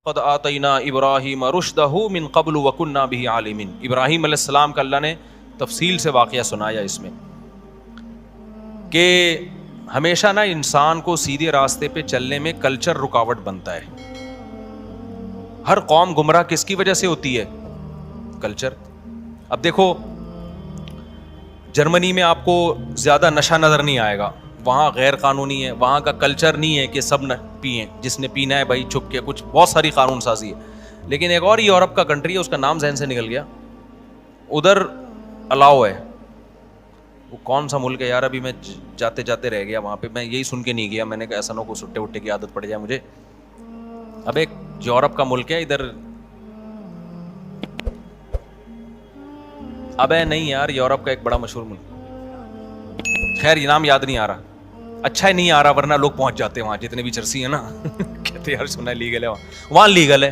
قد آتینا ابراہیم رشدہ من قبل وکنا بہ عالمین. ابراہیم علیہ السلام کا اللہ نے تفصیل سے واقعہ سنایا اس میں کہ ہمیشہ نا انسان کو سیدھے راستے پہ چلنے میں کلچر رکاوٹ بنتا ہے. ہر قوم گمراہ کس کی وجہ سے ہوتی ہے؟ کلچر. اب دیکھو جرمنی میں آپ کو زیادہ نشہ نظر نہیں آئے گا, وہاں غیر قانونی ہے, وہاں کا کلچر نہیں ہے کہ سب نہ پئیں, جس نے پینا ہے بھائی چھپ کے, کچھ بہت ساری قانون سازی ہے. لیکن ایک اور یورپ کا کنٹری ہے, اس کا نام ذہن سے نکل گیا, ادھر الاؤ ہے. وہ کون سا ملک ہے یار, ابھی میں جاتے جاتے رہ گیا وہاں پہ, میں یہی سن کے نہیں گیا, میں نے کہا ایسا نہ کو سٹے وٹے کی عادت پڑ جائے مجھے. اب ایک یورپ کا ملک ہے ادھر, اب ہے نہیں یار, یورپ کا ایک بڑا مشہور ملک, خیر یہ نام یاد نہیں آ رہا, اچھا ہی نہیں آ رہا ورنہ لوگ پہنچ جاتے ہیں وہاں, جتنے بھی چرسی ہیں نا کہتے یار سنا ہے لیگل ہے وہاں لیگل ہے,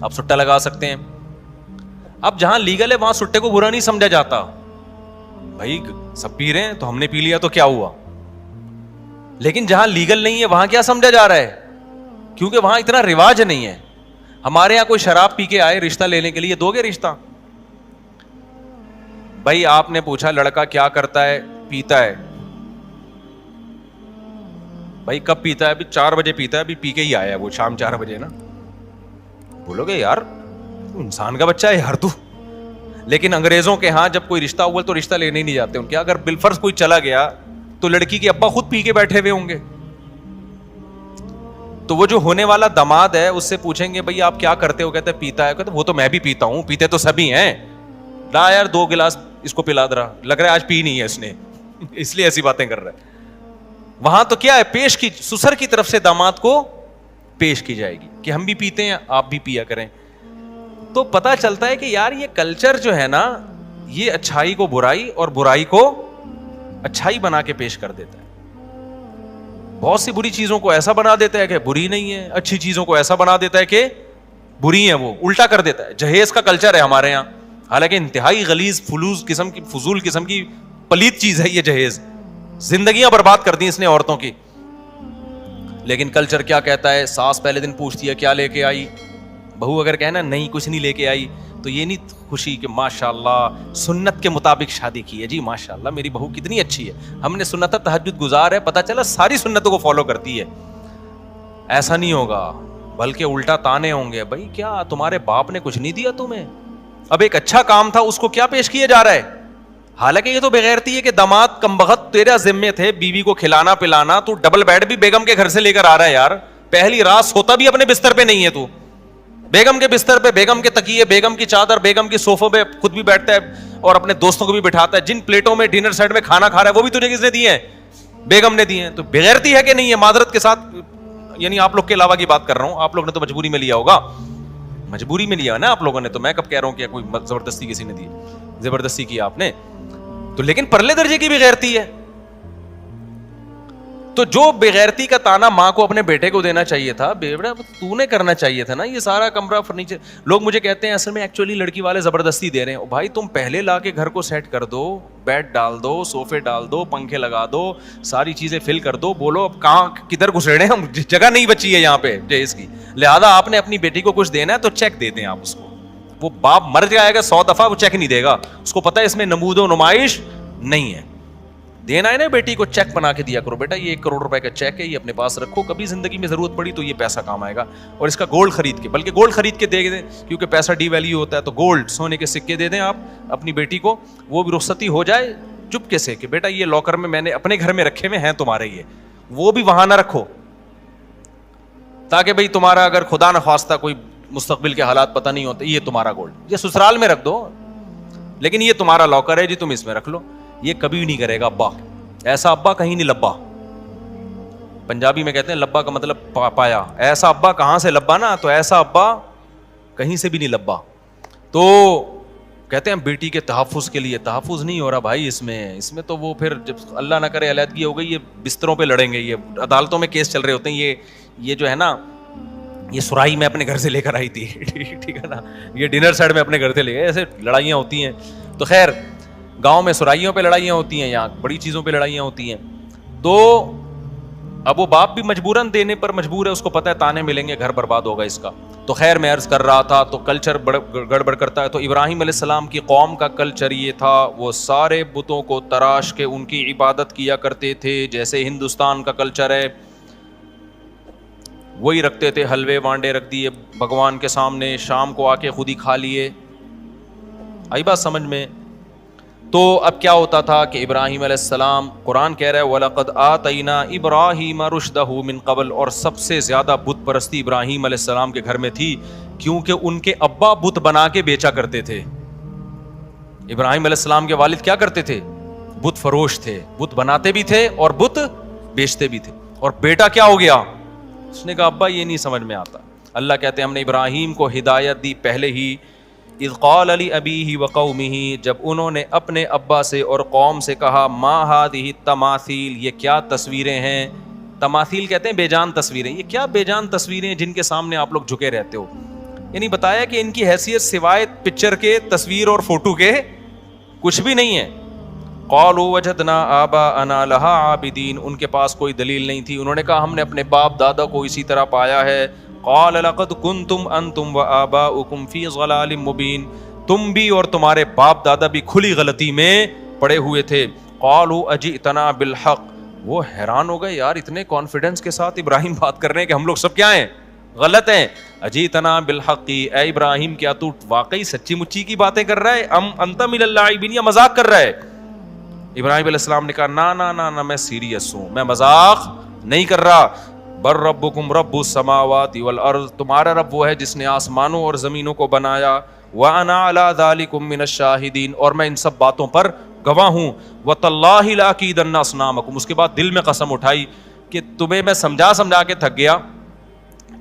آپ سٹا لگا سکتے ہیں. اب جہاں لیگل ہے وہاں سٹے کو برا نہیں سمجھا جاتا, بھائی سب پی رہے ہیں تو ہم نے پی لیا تو کیا ہوا. لیکن جہاں لیگل نہیں ہے وہاں کیا سمجھا جا رہا ہے, کیونکہ وہاں اتنا رواج نہیں ہے. ہمارے یہاں کوئی شراب پی کے آئے رشتہ لینے کے لیے, دو گے رشتہ؟ بھائی آپ نے پوچھا لڑکا کیا کرتا ہے, پیتا ہے. بھائی کب پیتا ہے؟ ابھی 4 بجے پیتا ہے, ابھی پی کے ہی آیا ہے وہ, شام 4 بجے نا. بولو گے یار انسان کا بچہ ہے یار تو. لیکن انگریزوں کے ہاں جب کوئی رشتہ ہوا تو رشتہ لینے ہی نہیں جاتے ان کے. اگر بالفرض کوئی چلا گیا تو لڑکی کے ابا خود پی کے بیٹھے ہوئے ہوں گے, تو وہ جو ہونے والا داماد ہے اس سے پوچھیں گے بھائی آپ کیا کرتے ہو, کہتے پیتا ہے, کہتے وہ تو میں بھی پیتا ہوں, پیتے تو سبھی ہیں, لا یار 2 گلاس اس کو پلا دے رہا, لگ رہا ہے آج پی نہیں ہے اس نے اس لیے ایسی باتیں کر رہا ہے. وہاں تو کیا ہے, پیش کی, سسر کی طرف سے داماد کو پیش کی جائے گی کہ ہم بھی پیتے ہیں آپ بھی پیا کریں. تو پتا چلتا ہے کہ یار یہ کلچر جو ہے نا, یہ اچھائی کو برائی اور برائی کو اچھائی بنا کے پیش کر دیتا ہے. بہت سی بری چیزوں کو ایسا بنا دیتا ہے کہ بری نہیں ہے, اچھی چیزوں کو ایسا بنا دیتا ہے کہ بری ہیں, وہ الٹا کر دیتا ہے. جہیز کا کلچر ہے ہمارے یہاں, حالانکہ انتہائی غلیظ فضول قسم کی پلیت چیز ہے یہ جہیز, زندگیاں برباد کر دی اس نے عورتوں کی. لیکن کلچر کیا کہتا ہے, ساس پہلے دن پوچھتی ہے کیا لے کے آئی, بہو اگر کہنا نہیں کچھ نہیں لے کے آئی تو یہ نہیں خوشی کہ ماشاءاللہ سنت کے مطابق شادی کی ہے, جی ماشاءاللہ میری بہو کتنی اچھی ہے, ہم نے سنت تہجد گزار ہے, پتہ چلا ساری سنتوں کو فالو کرتی ہے. ایسا نہیں ہوگا, بلکہ الٹا تانے ہوں گے, بھائی کیا تمہارے باپ نے کچھ نہیں دیا تمہیں, اب ایک اچھا کام تھا اس کو کیا پیش کیا جا رہا ہے. حالانکہ یہ تو بغیرتی ہے کہ داماد کمبخت تیرا ذمے تھے بیوی کو کھلانا پلانا, تو ڈبل بیڈ بھی بیگم کے گھر سے لے کر آ رہا ہے یار. پہلی رات سوتا بھی اپنے بستر پہ نہیں ہے تو, بیگم کے بستر پہ, بیگم کے تکیے, بیگم کی چادر, بیگم کی صوفوں پہ خود بھی بیٹھتا ہے اور اپنے دوستوں کو بھی بٹھاتا ہے. جن پلیٹوں میں ڈنر سیٹ میں کھانا کھا رہا ہے وہ بھی تجھے کس نے دیے ہیں؟ بیگم نے دیے ہیں. تو بغیرتی ہے کہ نہیں ہے؟ معذرت کے ساتھ, یعنی آپ لوگ کے علاوہ کی بات کر رہا ہوں, آپ لوگ نے تو مجبوری میں لیا ہوگا, مجبوری میں لیا نا آپ لوگوں نے, تو میں کب کہہ رہا ہوں کہ کوئی زبردستی کسی نے دی, زبردستی کی آپ نے تو. لیکن پرلے درجے کی بغیرتی ہے. تو جو بغیرتی کا تانا ماں کو اپنے بیٹے کو دینا چاہیے تھا, بیٹا تو نے کرنا چاہیے تھا نا یہ سارا کمرہ فرنیچر. لوگ مجھے کہتے ہیں اصل میں ایکچولی لڑکی والے زبردستی دے رہے ہیں. بھائی تم پہلے لا کے گھر کو سیٹ کر دو, بیڈ ڈال دو, صوفے ڈال دو, پنکھے لگا دو, ساری چیزیں فل کر دو, بولو اب کہاں کدھر گھسیڑے ہم, جگہ نہیں بچی ہے یہاں پہ جہیز کی, لہذا آپ نے اپنی بیٹی کو کچھ دینا ہے تو چیک دے دیں آپ اس کو. وہ باپ مر جائے گا 100 دفعہ, وہ چیک نہیں دے گا, اس کو پتا ہے اس میں نمود و نمائش نہیں ہے. دینا ہے نا بیٹی کو, چیک بنا کے دیا کرو, بیٹا یہ 1 کروڑ روپے کا چیک ہے, یہ اپنے پاس رکھو, کبھی زندگی میں ضرورت پڑی تو یہ پیسہ کام آئے گا. اور اس کا گولڈ خرید کے, بلکہ گولڈ خرید کے دے دیں, کیونکہ پیسہ ڈی ویلیو ہوتا ہے, تو گولڈ سونے کے سکے دے دیں آپ اپنی بیٹی کو, وہ بھی رخصتی ہو جائے چپکے سے کہ بیٹا یہ لاکر میں نے اپنے گھر میں رکھے ہوئے ہیں تمہارے, یہ وہ بھی وہاں نہ رکھو, تاکہ بھائی تمہارا اگر خدا نخواستہ کوئی مستقبل کے حالات پتہ نہیں ہوتے, یہ تمہارا گولڈ یہ سسرال میں رکھ دو, لیکن یہ تمہارا لاکر ہے جی, تم اس میں رکھ لو. یہ کبھی نہیں کرے گا ابا, ایسا ابا کہیں نہیں لبا. پنجابی میں کہتے ہیں لبا کا مطلب پایا, ایسا ابا کہاں سے لبا نا, تو ایسا ابا کہیں سے بھی نہیں لبا. تو کہتے ہیں بیٹی کے تحفظ کے لیے, تحفظ نہیں ہو رہا بھائی اس میں تو وہ پھر جب اللہ نہ کرے علیحدگی ہو گئی, یہ بستروں پہ لڑیں گے, یہ عدالتوں میں کیس چل رہے ہوتے ہیں. یہ جو ہے نا, یہ سرائی میں اپنے گھر سے لے کر آئی تھی ٹھیک ہے نا, یہ ڈنر سیٹ میں اپنے گھر سے لے گئے, ایسے لڑائیاں ہوتی ہیں. تو خیر گاؤں میں سرائیوں پہ لڑائیاں ہوتی ہیں, یہاں بڑی چیزوں پہ لڑائیاں ہوتی ہیں. تو اب وہ باپ بھی مجبوراً دینے پر مجبور ہے, اس کو پتہ ہے تانے ملیں گے, گھر برباد ہوگا اس کا. تو خیر میں عرض کر رہا تھا, تو کلچر گڑبڑ کرتا ہے. تو ابراہیم علیہ السلام کی قوم کا کلچر یہ تھا, وہ سارے بتوں کو تراش کے ان کی عبادت کیا کرتے تھے, جیسے ہندوستان کا کلچر ہے وہی رکھتے تھے. حلوے وانڈے رکھ دیے بھگوان کے سامنے, شام کو آ کے خود ہی کھا لیے. آئی بات سمجھ میں؟ تو اب کیا ہوتا تھا کہ ابراہیم علیہ السلام, قرآن کہہ رہا ہے وَلَقَدْ آتَيْنَا إِبْرَاهِيمَ رُشْدَهُ مِنْ قَبْلُ, اور سب سے زیادہ بت پرستی ابراہیم علیہ السلام کے گھر میں تھی, کیونکہ ان کے ابا بت بنا کے بیچا کرتے تھے. ابراہیم علیہ السلام کے والد کیا کرتے تھے؟ بت فروش تھے, بت بناتے بھی تھے اور بت بیچتے بھی تھے. اور بیٹا کیا ہو گیا؟ اس نے کہا ابا یہ نہیں سمجھ میں آتا. اللہ کہتے ہیں ہم نے ابراہیم کو ہدایت دی پہلے ہی, اذ قال لأبیہ وقومہ, جب انہوں نے اپنے ابا سے اور قوم سے کہا, ما ہذہ التماثیل, یہ کیا تصویریں ہیں. تماثیل کہتے ہیں بے جان تصویریں, یہ کیا بے جان تصویریں جن کے سامنے آپ لوگ جھکے رہتے ہو. یعنی بتایا کہ ان کی حیثیت سوائے پکچر کے, تصویر اور فوٹو کے کچھ بھی نہیں ہے. قالوا وجدنا آباءنا لها عابدین, ان کے پاس کوئی دلیل نہیں تھی, انہوں نے کہا ہم نے اپنے باپ دادا کو اسی طرح پایا ہے. قال لقد کنتم انتم وآباؤکم فی ضلال مبین, تم بھی اور تمہارے باپ دادا بھی کھلی غلطی میں پڑے ہوئے تھے. قالوا اجئتنا بالحق, وہ حیران ہو گئے, یار اتنے کانفیڈنس کے ساتھ ابراہیم بات کر رہے ہیں کہ ہم لوگ سب کیا ہیں, غلط ہیں. اجئتنا بالحق, اے ابراہیم کیا تو واقعی سچی مچی کی باتیں کر رہا ہے, ام انت من اللاعبین, یا مذاق کر رہا ہے. ابراہیم علیہ السلام نے کہا نا نا نا نا, میں سیریس ہوں, میں مذاق نہیں کر رہا. بر ربکم رب السماوات والارض, تمہارا رب وہ ہے جس نے آسمانوں اور زمینوں کو بنایا. وانا علی ذلکم من الشاہدین, اور میں ان سب باتوں پر گواہ ہوں. وتاللہ لاکیدن اصنامکم, اس کے بعد دل میں قسم اٹھائی کہ تمہیں میں سمجھا کے تھک گیا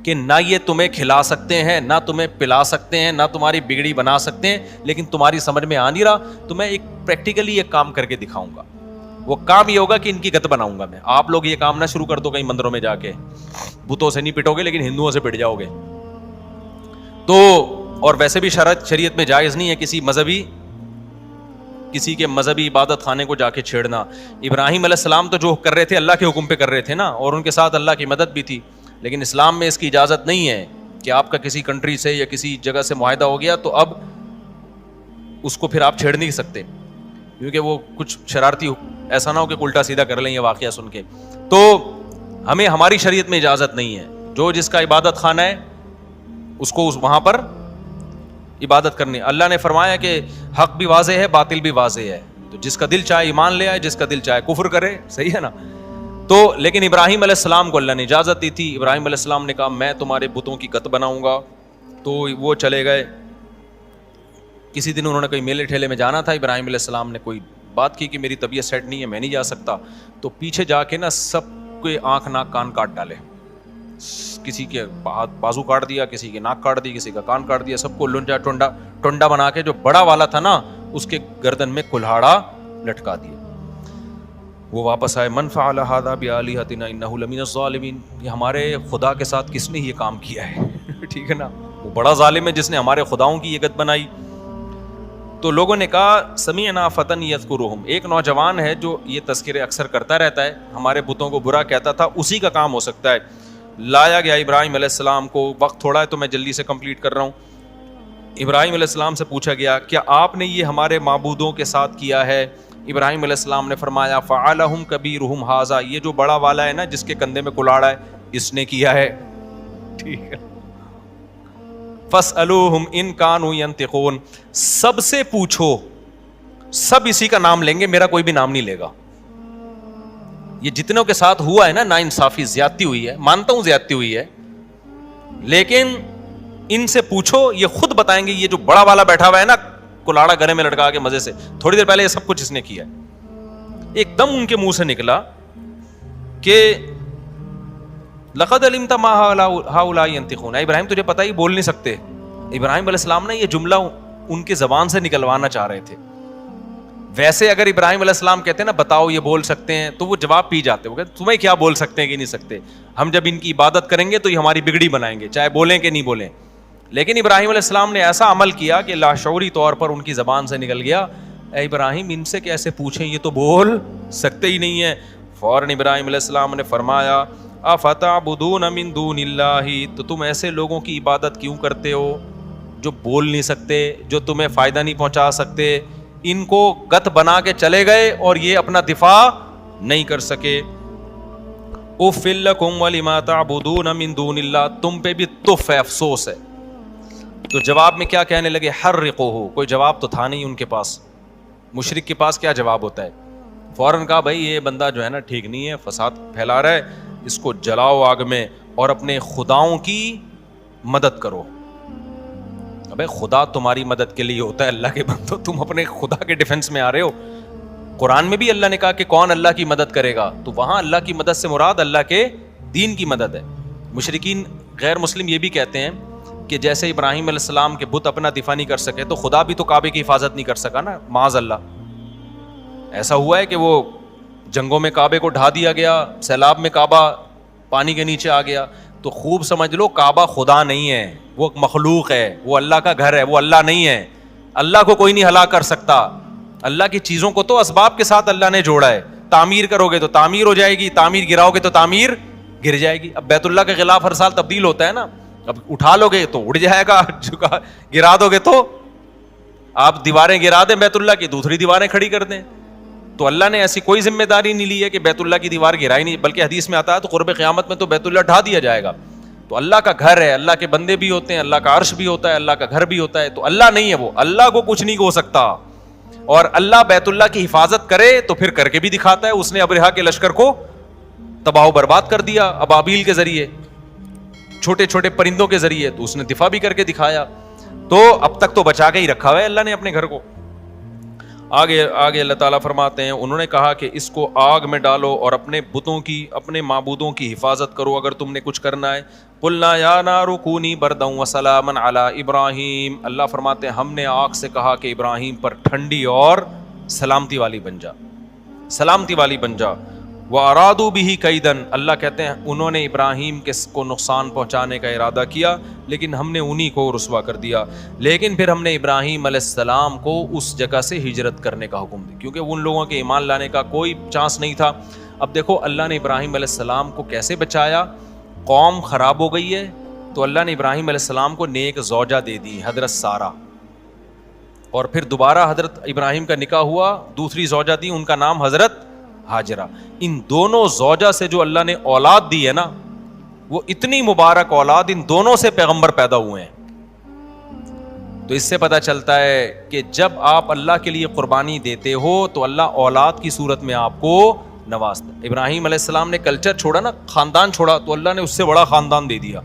کہ نہ یہ تمہیں کھلا سکتے ہیں, نہ تمہیں پلا سکتے ہیں, نہ تمہاری بگڑی بنا سکتے ہیں, لیکن تمہاری سمجھ میں آ نہیں رہا, تو میں ایک پریکٹیکلی ایک کام کر کے دکھاؤں گا. وہ کام یہ ہوگا کہ ان کی گت بناؤں گا میں. آپ لوگ یہ کام نہ شروع کر دو کہیں مندروں میں جا کے, بتوں سے نہیں پٹو گے لیکن ہندوؤں سے پٹ جاؤ گے. تو اور ویسے بھی شریعت میں جائز نہیں ہے کسی کے مذہبی عبادت خانے کو جا کے چھیڑنا. ابراہیم علیہ السلام تو جو کر رہے تھے اللہ کے حکم پہ کر رہے تھے نا, اور ان کے ساتھ اللہ کی مدد بھی تھی. لیکن اسلام میں اس کی اجازت نہیں ہے کہ آپ کا کسی کنٹری سے یا کسی جگہ سے معاہدہ ہو گیا تو اب اس کو پھر آپ چھیڑ نہیں سکتے, کیونکہ وہ کچھ شرارتی, ایسا نہ ہو کہ الٹا سیدھا کر لیں یہ واقعہ سن کے. تو ہمیں ہماری شریعت میں اجازت نہیں ہے, جو جس کا عبادت خانہ ہے اس کو وہاں پر عبادت کرنی. اللہ نے فرمایا کہ حق بھی واضح ہے, باطل بھی واضح ہے, تو جس کا دل چاہے ایمان لے آئے, جس کا دل چاہے کفر کرے. صحیح ہے نا؟ تو لیکن ابراہیم علیہ السلام کو اللہ نے اجازت دی تھی. ابراہیم علیہ السلام نے کہا میں تمہارے بتوں کی قط بناؤں گا. تو وہ چلے گئے. کسی دن انہوں نے کوئی میلے ٹھیلے میں جانا تھا, ابراہیم علیہ السلام نے کوئی بات کی کہ میری طبیعت سیٹ نہیں ہے, میں نہیں جا سکتا. تو پیچھے جا کے نا سب کے آنکھ ناک کان کاٹ ڈالے, کسی کے بازو کاٹ دیا, کسی کے ناک کاٹ دی, کسی کا کان کاٹ دیا, سب کو لنجا ٹونڈا بنا کے جو بڑا والا تھا نا اس کے گردن میں کلہاڑا لٹکا دیا. وہ واپس آئے, من فعل ھذا بآلہتنا انہ لمن الظالمین, یہ ہمارے خدا کے ساتھ کس نے یہ کام کیا ہے. ٹھیک ہے نا, وہ بڑا ظالم ہے جس نے ہمارے خداؤں کی یہ گت بنائی. تو لوگوں نے کہا سمعنا فتن یذکرہم, ایک نوجوان ہے جو یہ تذکرے اکثر کرتا رہتا ہے, ہمارے بتوں کو برا کہتا تھا, اسی کا کام ہو سکتا ہے. لایا گیا ابراہیم علیہ السلام کو, وقت تھوڑا ہے تو میں جلدی سے کمپلیٹ کر رہا ہوں. ابراہیم علیہ السلام سے پوچھا گیا کیا آپ نے یہ ہمارے معبودوں کے ساتھ کیا ہے؟ ابراہیم علیہ السلام نے فرمایا فعلہم کبیرہم ھذا, یہ جو بڑا والا ہے نا جس کے کندھے میں کلاڑا ہے, اس نے کیا ہے. ٹھیک ہے, فاسألوہم ان کانوا ینطقون, سب سے پوچھو, سب اسی کا نام لیں گے, میرا کوئی بھی نام نہیں لے گا. یہ جتنوں کے ساتھ ہوا ہے نا ناانصافی, زیادتی ہوئی ہے, مانتا ہوں زیادتی ہوئی ہے, لیکن ان سے پوچھو, یہ خود بتائیں گے. یہ جو بڑا والا بیٹھا ہوا ہے نا کلاڑا گلے میں لٹکا کے مزے سے, تھوڑی دیر پہلے یہ سب کچھ اس نے کیا ہے. ایک دم ان کے منہ سے نکلا کہ لقد علمت ما هؤلاء ينطقون, ابراہیم تجھے پتہ ہی بول نہیں سکتے. ابراہیم علیہ السلام نے یہ جملہ ان کی زبان سے نکلوانا چاہ رہے تھے. ویسے اگر ابراہیم علیہ السلام کہتے ہیں نا بتاؤ یہ بول سکتے ہیں, تو وہ جواب پی جاتے, وہ کہتے تمہیں کیا بول سکتے ہیں کہ نہیں سکتے, ہم جب ان کی عبادت کریں گے تو یہ ہماری بگڑی بنائیں گے, چاہے بولیں کہ نہیں بولیں. لیکن ابراہیم علیہ السلام نے ایسا عمل کیا کہ لاشعوری طور پر ان کی زبان سے نکل گیا, اے ابراہیم ان سے کیسے پوچھیں, یہ تو بول سکتے ہی نہیں ہیں. فوراً ابراہیم علیہ السلام نے فرمایا افتعبدون من دون اللہ، تو تم ایسے لوگوں کی عبادت کیوں کرتے ہو جو بول نہیں سکتے، جو تمہیں فائدہ نہیں پہنچا سکتے، ان کو گت بنا کے چلے گئے اور یہ اپنا دفاع نہیں کر سکے. اف لکم ولما تعبدون من دون اللہ، تم پہ بھی تف ہے، افسوس ہے. تو جواب میں کیا کہنے لگے؟ حرقوہ. کوئی جواب تو تھا نہیں ان کے پاس. مشرک کے پاس کیا جواب ہوتا ہے؟ فوراً کہا بھائی یہ بندہ جو ہے نا ٹھیک نہیں ہے، فساد پھیلا رہا ہے، اس کو جلاؤ آگ میں اور اپنے خداؤں کی مدد کرو. ابے خدا تمہاری مدد کے لیے ہوتا ہے، اللہ کے بندو تم اپنے خدا کے ڈیفنس میں آ رہے ہو. قرآن میں بھی اللہ نے کہا کہ کون اللہ کی مدد کرے گا، تو وہاں اللہ کی مدد سے مراد اللہ کے دین کی مدد ہے. مشرکین غیر مسلم یہ بھی کہتے ہیں کہ جیسے ابراہیم علیہ السلام کے بت اپنا دفاع نہیں کر سکے تو خدا بھی تو کعبے کی حفاظت نہیں کر سکا نا، معاذ اللہ. ایسا ہوا ہے کہ وہ جنگوں میں کعبے کو ڈھا دیا گیا، سیلاب میں کعبہ پانی کے نیچے آ گیا. تو خوب سمجھ لو کعبہ خدا نہیں ہے، وہ مخلوق ہے، وہ اللہ کا گھر ہے، وہ اللہ نہیں ہے. اللہ کو کوئی نہیں ہلاک کر سکتا. اللہ کی چیزوں کو تو اسباب کے ساتھ اللہ نے جوڑا ہے. تعمیر کرو گے تو تعمیر ہو جائے گی، تعمیر گراؤ گے تو تعمیر گر جائے گی. اب بیت اللہ کے غلاف ہر سال تبدیل ہوتا ہے نا، اب اٹھا لو گے تو اڑ جائے گا، گرا دو گے تو آپ دیواریں گرا دیں بیت اللہ کی، دوسری دیواریں کھڑی کر دیں. تو اللہ نے ایسی کوئی ذمہ داری نہیں لی ہے کہ بیت اللہ کی دیوار گرائی نہیں، بلکہ حدیث میں آتا ہے تو قرب قیامت میں تو بیت اللہ ڈھا دیا جائے گا. تو اللہ کا گھر ہے، اللہ کے بندے بھی ہوتے ہیں، اللہ کا عرش بھی ہوتا ہے، اللہ کا گھر بھی ہوتا ہے. تو اللہ نہیں ہے، وہ اللہ کو کچھ نہیں ہو سکتا. اور اللہ بیت اللہ کی حفاظت کرے تو پھر کر کے بھی دکھاتا ہے. اس نے ابرہا کے لشکر کو تباہ و برباد کر دیا ابابیل کے ذریعے، چھوٹے چھوٹے پرندوں کے ذریعے، تو اس نے دفاع بھی کر کے دکھایا. تو اب تک تو بچا کے ہی رکھا ہوا ہے اللہ نے اپنے گھر کو. آگے اللہ تعالیٰ فرماتے ہیں انہوں نے کہا کہ اس کو آگ میں ڈالو اور اپنے بتوں کی، اپنے معبودوں کی حفاظت کرو اگر تم نے کچھ کرنا ہے. قلنا یا نار کونی بردا وسلاما علی ابراہیم. اللہ فرماتے ہیں ہم نے آگ سے کہا کہ ابراہیم پر ٹھنڈی اور سلامتی والی بن جا، سلامتی والی بن جا. وَأَرَادُوا بِهِ كَيْدًا. اللہ کہتے ہیں انہوں نے ابراہیم کو نقصان پہنچانے کا ارادہ کیا لیکن ہم نے انہی کو رسوا کر دیا. لیکن پھر ہم نے ابراہیم علیہ السلام کو اس جگہ سے ہجرت کرنے کا حکم دیا کیونکہ ان لوگوں کے ایمان لانے کا کوئی چانس نہیں تھا. اب دیکھو اللہ نے ابراہیم علیہ السلام کو کیسے بچایا. قوم خراب ہو گئی ہے تو اللہ نے ابراہیم علیہ السلام کو نیک زوجہ دے دی، حضرت سارہ، اور پھر دوبارہ حضرت ابراہیم کا نکاح ہوا، دوسری زوجہ دی، ان کا نام حضرت ہاجرہ. ان دونوں زوجہ سے جو اللہ نے اولاد دی ہے نا، وہ اتنی مبارک اولاد، ان دونوں سے پیغمبر پیدا ہوئے ہیں. تو اس سے پتہ چلتا ہے کہ جب آپ اللہ کے لیے قربانی دیتے ہو تو اللہ اولاد کی صورت میں آپ کو نوازتا ہے. ابراہیم علیہ السلام نے کلچر چھوڑا نا، خاندان چھوڑا، تو اللہ نے اس سے بڑا خاندان دے دیا.